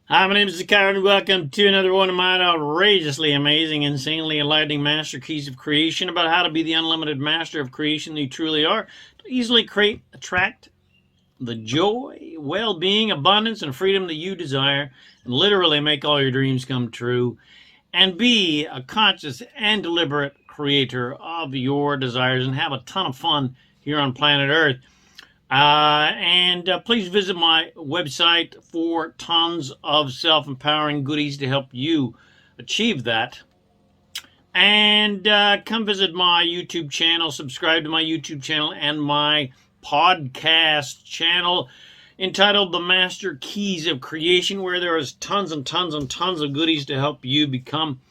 Hi, my name is ZaKaiRan, and welcome to another one of my outrageously amazing, insanely enlightening master keys of creation about how to be the unlimited master of creation that you truly are, to easily create, attract the joy, well-being, abundance, and freedom that you desire, and literally make all your dreams come true, and be a conscious and deliberate creator of your desires, and have a ton of fun here on planet Earth. And please visit my website for tons of self-empowering goodies to help you achieve that. And come visit my YouTube channel, subscribe to my YouTube channel and my podcast channel entitled The Master Keys of Creation, where there is tons and tons and tons of goodies to help you become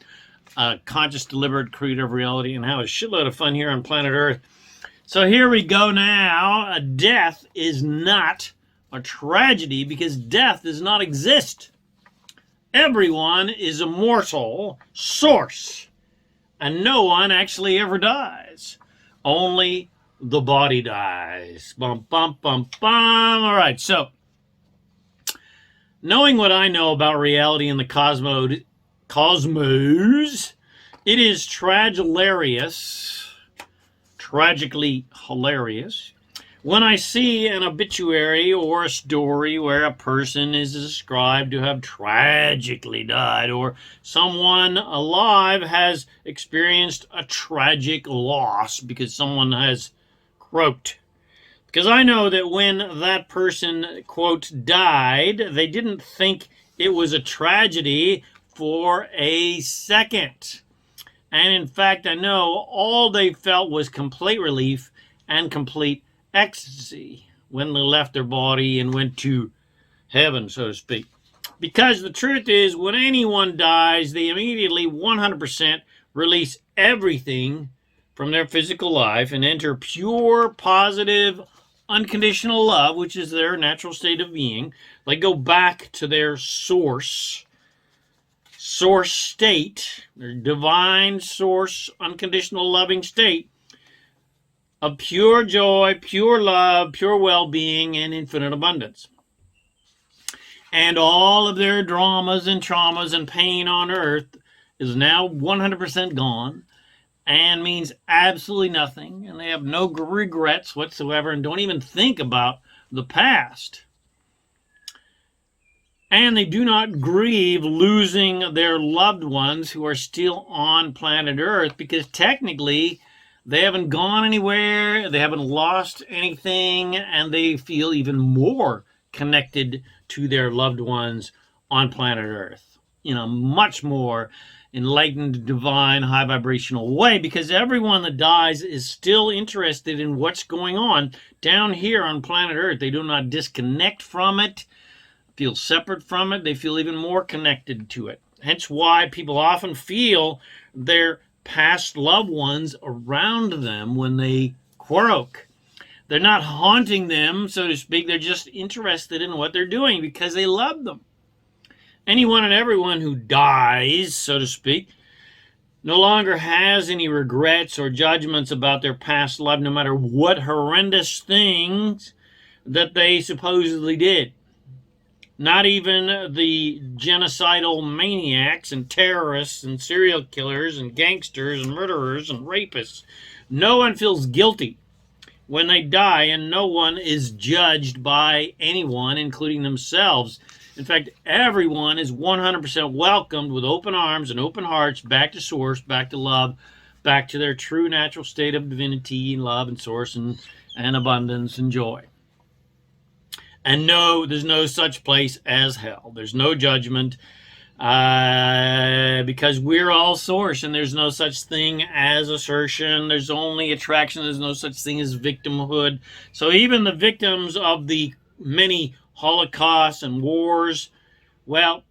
a conscious, deliberate creator of reality and have a shitload of fun here on planet Earth. So here we go now. Death is not a tragedy because death does not exist. Everyone is immortal source, and no one actually ever dies. Only the body dies. Bum, bum, bum, bum. All right, so knowing what I know about reality in the cosmos, it is tragically hilarious when I see an obituary or a story where a person is described to have tragically died, or someone alive has experienced a tragic loss because someone has croaked. Because I know that when that person, quote, died, they didn't think it was a tragedy for a second. And in fact, I know all they felt was complete relief and complete ecstasy when they left their body and went to heaven, so to speak. Because the truth is, when anyone dies, they immediately 100% release everything from their physical life and enter pure, positive, unconditional love, which is their natural state of being. They go back to their source state, their divine source, unconditional loving state of pure joy, pure love, pure well-being, and infinite abundance. And all of their dramas and traumas and pain on earth is now 100% gone and means absolutely nothing, and they have no regrets whatsoever and don't even think about the past. And they do not grieve losing their loved ones who are still on planet Earth, because technically they haven't gone anywhere, they haven't lost anything, and they feel even more connected to their loved ones on planet Earth in a much more enlightened, divine, high vibrational way, because everyone that dies is still interested in what's going on down here on planet Earth. They do not disconnect from it, feel separate from it. They feel even more connected to it. Hence why people often feel their past loved ones around them when they croak. They're not haunting them, so to speak. They're just interested in what they're doing because they love them. Anyone and everyone who dies, so to speak, no longer has any regrets or judgments about their past love, no matter what horrendous things that they supposedly did. Not even the genocidal maniacs and terrorists and serial killers and gangsters and murderers and rapists. No one feels guilty when they die, and no one is judged by anyone, including themselves. In fact, everyone is 100% welcomed with open arms and open hearts back to source, back to love, back to their true natural state of divinity and love and source and abundance and joy. And no, there's no such place as hell. There's no judgment because we're all source, and there's no such thing as assertion. There's only attraction. There's no such thing as victimhood. So even the victims of the many holocausts and wars, well,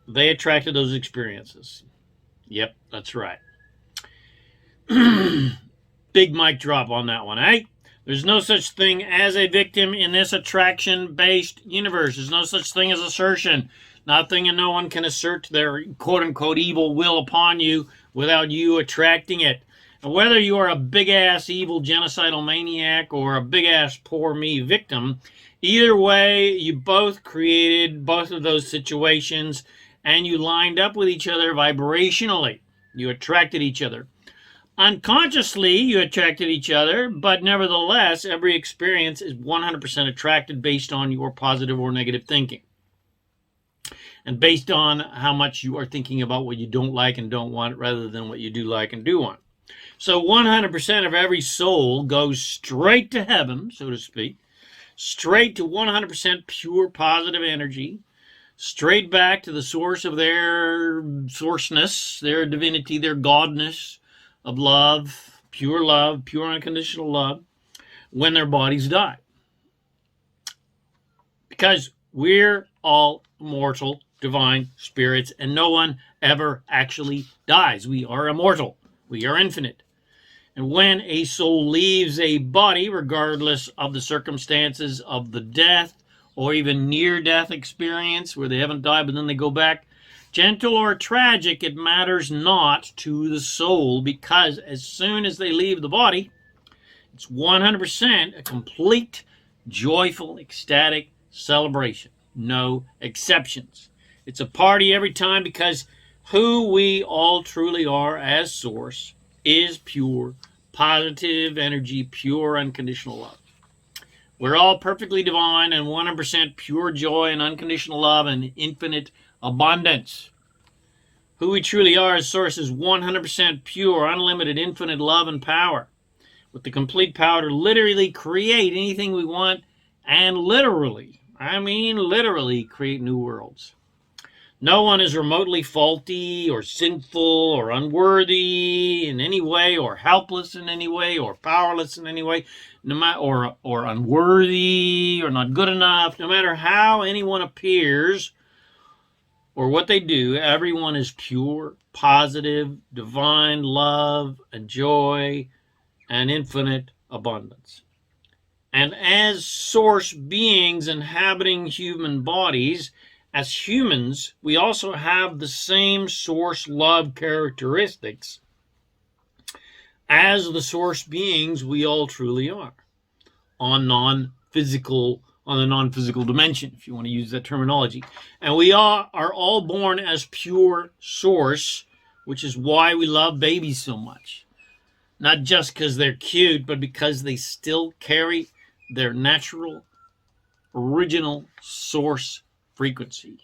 they attracted those experiences. Yep, that's right. Big mic drop on that one, eh? There's no such thing as a victim in this attraction-based universe. There's no such thing as assertion. Nothing and no one can assert their quote-unquote evil will upon you without you attracting it. And whether you are a big-ass evil genocidal maniac or a big-ass poor me victim, Either way, you both created both of those situations and you lined up with each other vibrationally. You attracted each other. Unconsciously, you attracted each other, but nevertheless, every experience is 100% attracted based on your positive or negative thinking. And based on how much you are thinking about what you don't like and don't want rather than what you do like and do want. So 100% of every soul goes straight to heaven, so to speak, straight to 100% pure positive energy, straight back to the source of their sourceness, their divinity, their godness of love, pure unconditional love, when their bodies die. Because we're all immortal, divine spirits, and no one ever actually dies. We are immortal. We are infinite. And when a soul leaves a body, regardless of the circumstances of the death or even near-death experience where they haven't died but then they go back, gentle or tragic, it matters not to the soul, because as soon as they leave the body, it's 100% a complete, joyful, ecstatic celebration. No exceptions. It's a party every time, because who we all truly are as source is pure, positive energy, pure, unconditional love. We're all perfectly divine and 100% pure joy and unconditional love and infinite abundance. Who we truly are as source is 100% pure, unlimited, infinite love and power, with the complete power to literally create anything we want and literally create new worlds. No one is remotely faulty or sinful or unworthy in any way, or helpless in any way, or powerless in any way, or unworthy or not good enough. No matter how anyone appears or what they do, everyone is pure, positive, divine love and joy and infinite abundance. And as source beings inhabiting human bodies, as humans, we also have the same source love characteristics as the source beings we all truly are on the non-physical dimension, if you want to use that terminology. And we are all born as pure source, which is why we love babies so much. Not just because they're cute, but because they still carry their natural, original source frequency.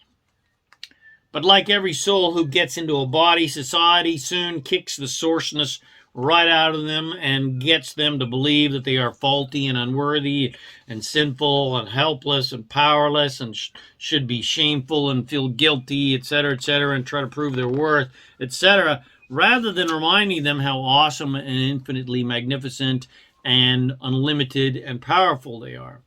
But like every soul who gets into a body, society soon kicks the sourceness right out of them and gets them to believe that they are faulty and unworthy and sinful and helpless and powerless and should be shameful and feel guilty, etc., and try to prove their worth, etc., rather than reminding them how awesome and infinitely magnificent and unlimited and powerful they are.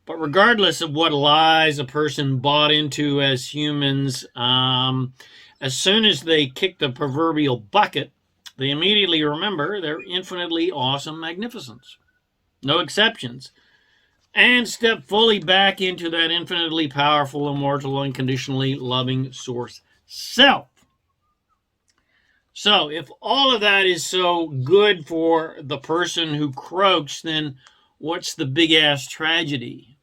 But regardless of what lies a person bought into as humans, as soon as they kick the proverbial bucket, they immediately remember their infinitely awesome magnificence. No exceptions. And step fully back into that infinitely powerful, immortal, unconditionally loving source self. So if all of that is so good for the person who croaks, then what's the big-ass tragedy?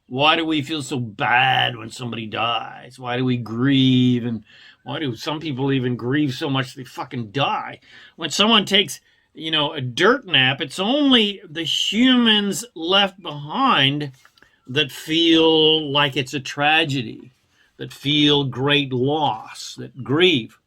Why do we feel so bad when somebody dies? Why do we grieve? And why do some people even grieve so much they fucking die? When someone takes, a dirt nap, it's only the humans left behind that feel like it's a tragedy, that feel great loss, that grieve.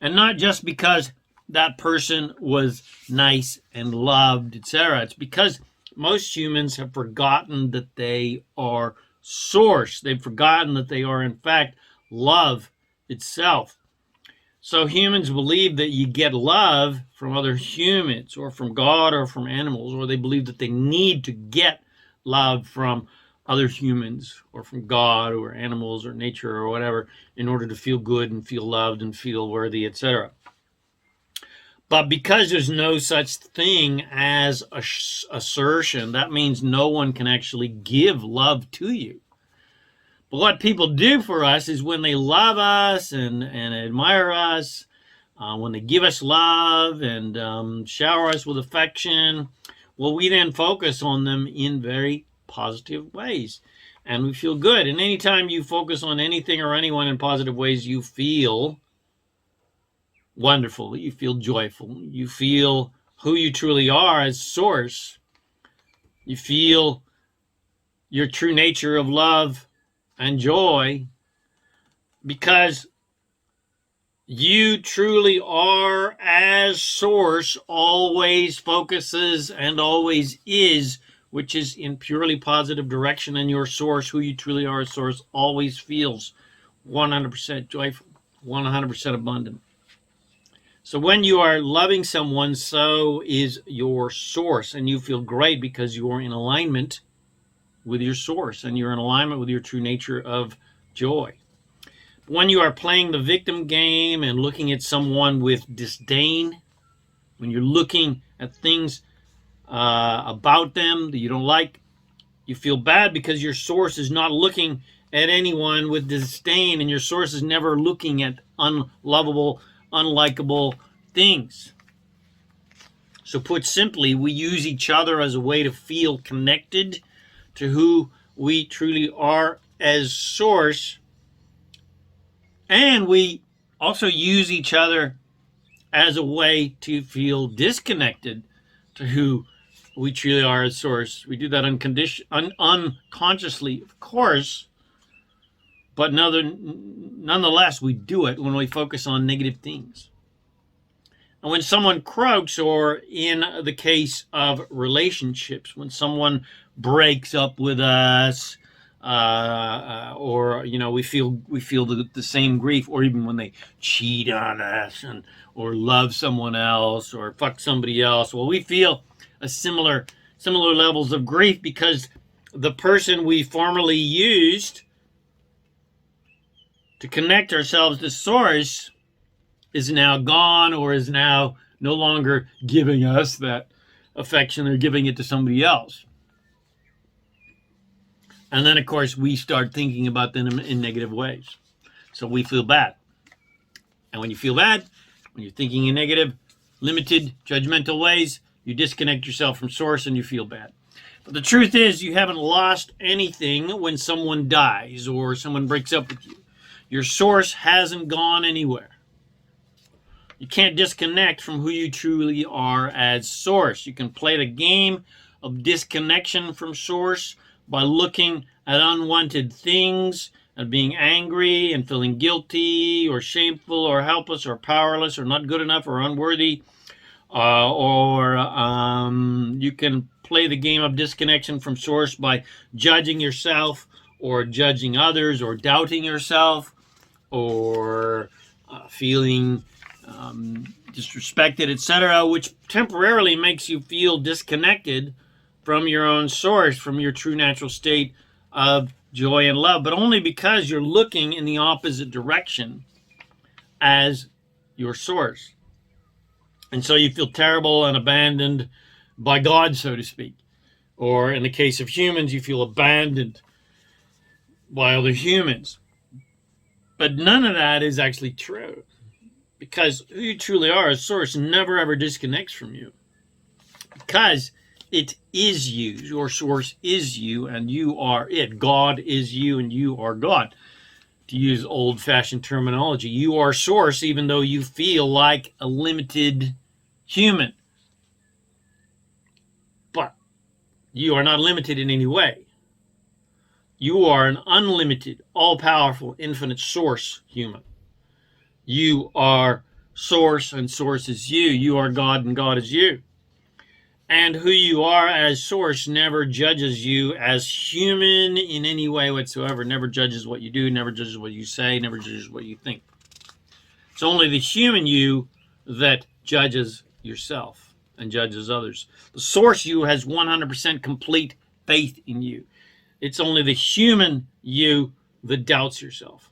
And not just because that person was nice and loved, etc. It's because most humans have forgotten that they are source. They've forgotten that they are, in fact, love itself. So humans believe that you get love from other humans or from God or from animals, or they believe that they need to get love from other humans or from God or animals or nature or whatever in order to feel good and feel loved and feel worthy, etc. But because there's no such thing as assertion, that means no one can actually give love to you. But what people do for us is when they love us and admire us, when they give us love and shower us with affection, well, we then focus on them in very positive ways. And we feel good. And anytime you focus on anything or anyone in positive ways, you feel wonderful. You feel joyful. You feel who you truly are as source. You feel your true nature of love and joy, because you truly are as source always focuses and always is, which is in purely positive direction. And your source, who you truly are as source, always feels 100% joyful, 100% abundant. So when you are loving someone, so is your source, and you feel great because you are in alignment with your source and you're in alignment with your true nature of joy. When you are playing the victim game and looking at someone with disdain, when you're looking at things about them that you don't like, you feel bad because your source is not looking at anyone with disdain, and your source is never looking at unlovable, unlikable things. So put simply, we use each other as a way to feel connected to who we truly are as source. And we also use each other as a way to feel disconnected to who we truly are as source. We do that unconsciously, of course, but nonetheless, we do it when we focus on negative things. And when someone croaks, or in the case of relationships, when someone breaks up with us, or we feel the same grief, or even when they cheat on us, or love someone else, or fuck somebody else, well, we feel a similar levels of grief, because the person we formerly used to connect ourselves to source is now gone, or is now no longer giving us that affection. They're giving it to somebody else. And then, of course, we start thinking about them in negative ways. So we feel bad. And when you feel bad, when you're thinking in negative, limited, judgmental ways, you disconnect yourself from source and you feel bad. But the truth is, you haven't lost anything when someone dies or someone breaks up with you. Your source hasn't gone anywhere. You can't disconnect from who you truly are as source. You can play the game of disconnection from source by looking at unwanted things and being angry and feeling guilty or shameful or helpless or powerless or not good enough or unworthy. Or you can play the game of disconnection from source by judging yourself or judging others or doubting yourself or feeling disrespected, etc., which temporarily makes you feel disconnected from your own source, from your true natural state of joy and love, but only because you're looking in the opposite direction as your source. And so you feel terrible and abandoned by God, so to speak. Or in the case of humans, you feel abandoned by other humans. But none of that is actually true, because who you truly are as source never ever disconnects from you, because it is you. Your source is you and you are it. God is you and you are God. To use old-fashioned terminology, you are source even though you feel like a limited human. But you are not limited in any way. You are an unlimited, all-powerful, infinite source human. You are source and source is you. You are God and God is you. And who you are as source never judges you as human in any way whatsoever. Never judges what you do, never judges what you say, never judges what you think. It's only the human you that judges yourself and judges others. The source you has 100% complete faith in you. It's only the human you that doubts yourself.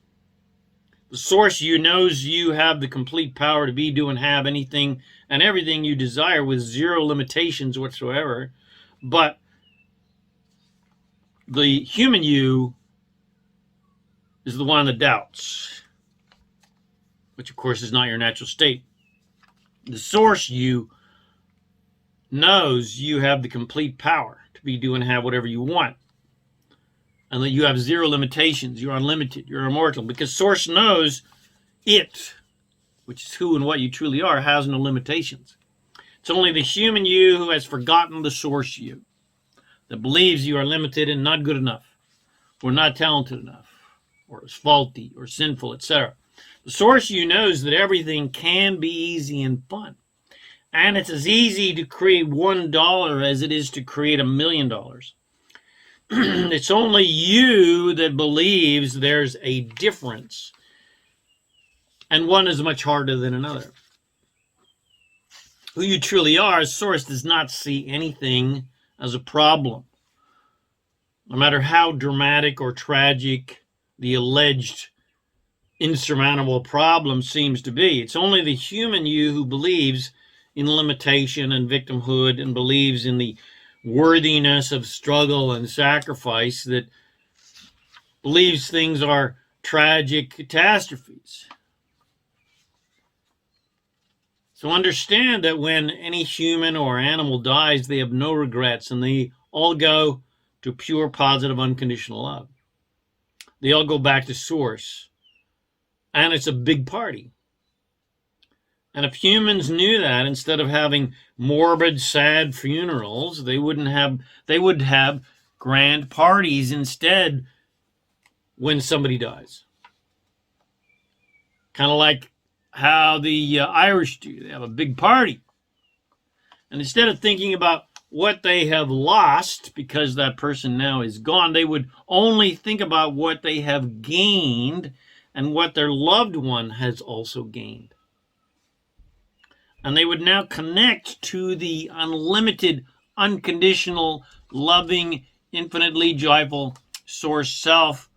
The source you knows you have the complete power to be, do, and have anything and everything you desire with zero limitations whatsoever. But the human you is the one that doubts, which of course is not your natural state. The source you knows you have the complete power to be, do, and have whatever you want. and that you have zero limitations. You're unlimited. You're immortal, because Source knows it, which is who and what you truly are, has no limitations. It's only the human you who has forgotten the Source you, that believes you are limited and not good enough, or not talented enough, or is faulty, or sinful, etc. The Source you knows that everything can be easy and fun. And it's as easy to create $1 as it is to create $1 million. It's only you that believes there's a difference, and one is much harder than another. Who you truly are, Source does not see anything as a problem. No matter how dramatic or tragic the alleged insurmountable problem seems to be, it's only the human you who believes in limitation and victimhood and believes in the worthiness of struggle and sacrifice, that believes things are tragic catastrophes. So understand that when any human or animal dies, they have no regrets, and they all go to pure, positive, unconditional love. They all go back to Source, and it's a big party. And if humans knew that, instead of having morbid, sad funerals, they would have grand parties instead when somebody dies. Kind of like how the Irish do. They have a big party. And instead of thinking about what they have lost because that person now is gone, they would only think about what they have gained and what their loved one has also gained. And they would now connect to the unlimited, unconditional, loving, infinitely joyful Source self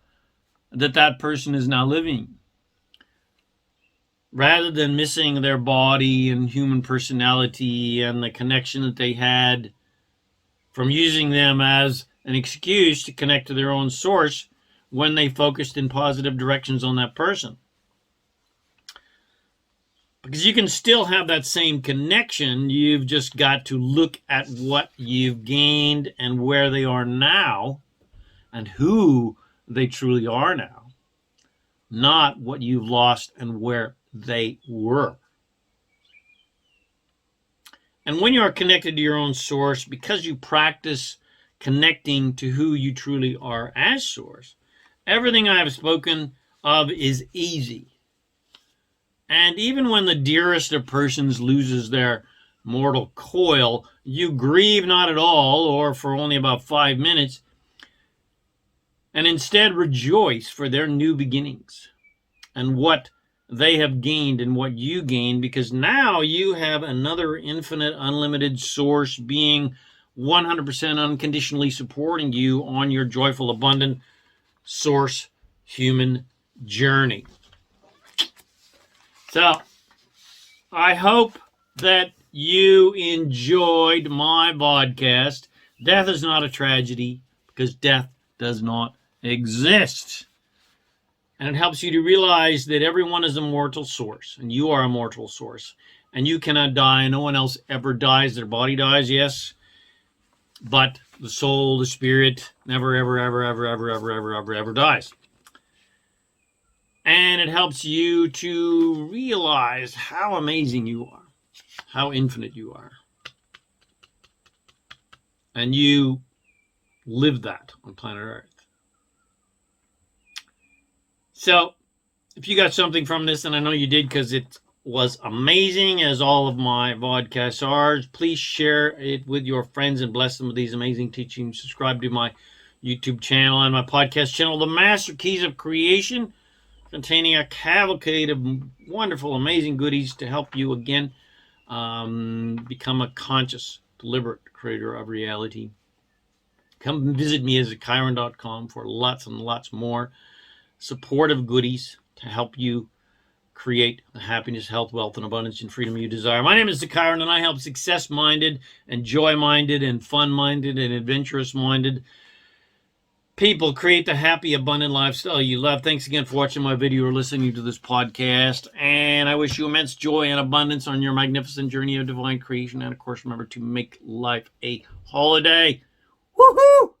that person is now living, rather than missing their body and human personality and the connection that they had from using them as an excuse to connect to their own Source when they focused in positive directions on that person. Because you can still have that same connection. You've just got to look at what you've gained and where they are now and who they truly are now, not what you've lost and where they were. And when you are connected to your own Source, because you practice connecting to who you truly are as Source, everything I have spoken of is easy. And even when the dearest of persons loses their mortal coil, you grieve not at all, or for only about 5 minutes, and instead rejoice for their new beginnings and what they have gained and what you gained, because now you have another infinite, unlimited Source being 100% unconditionally supporting you on your joyful, abundant Source human journey. So, I hope that you enjoyed my podcast. Death is not a tragedy, because death does not exist. And it helps you to realize that everyone is a mortal Source, and you are a mortal Source, and you cannot die. No one else ever dies. Their body dies, yes, but the soul, the spirit, never, ever, ever, ever, ever, ever, ever, ever, ever dies. And it helps you to realize how amazing you are, how infinite you are. And you live that on planet Earth. So, if you got something from this, and I know you did because it was amazing, as all of my podcasts are, please share it with your friends and bless them with these amazing teachings. Subscribe to my YouTube channel and my podcast channel, The Master Keys of Creation, containing a cavalcade of wonderful, amazing goodies to help you again become a conscious, deliberate creator of reality. Come visit me at ZaKaiRan.com for lots and lots more supportive goodies to help you create the happiness, health, wealth, and abundance and freedom you desire. My name is ZaKaiRan, and I help success-minded and joy-minded and fun-minded and adventurous-minded people create the happy, abundant lifestyle you love. Thanks again for watching my video or listening to this podcast. And I wish you immense joy and abundance on your magnificent journey of divine creation. And, of course, remember to make life a holiday. Woohoo!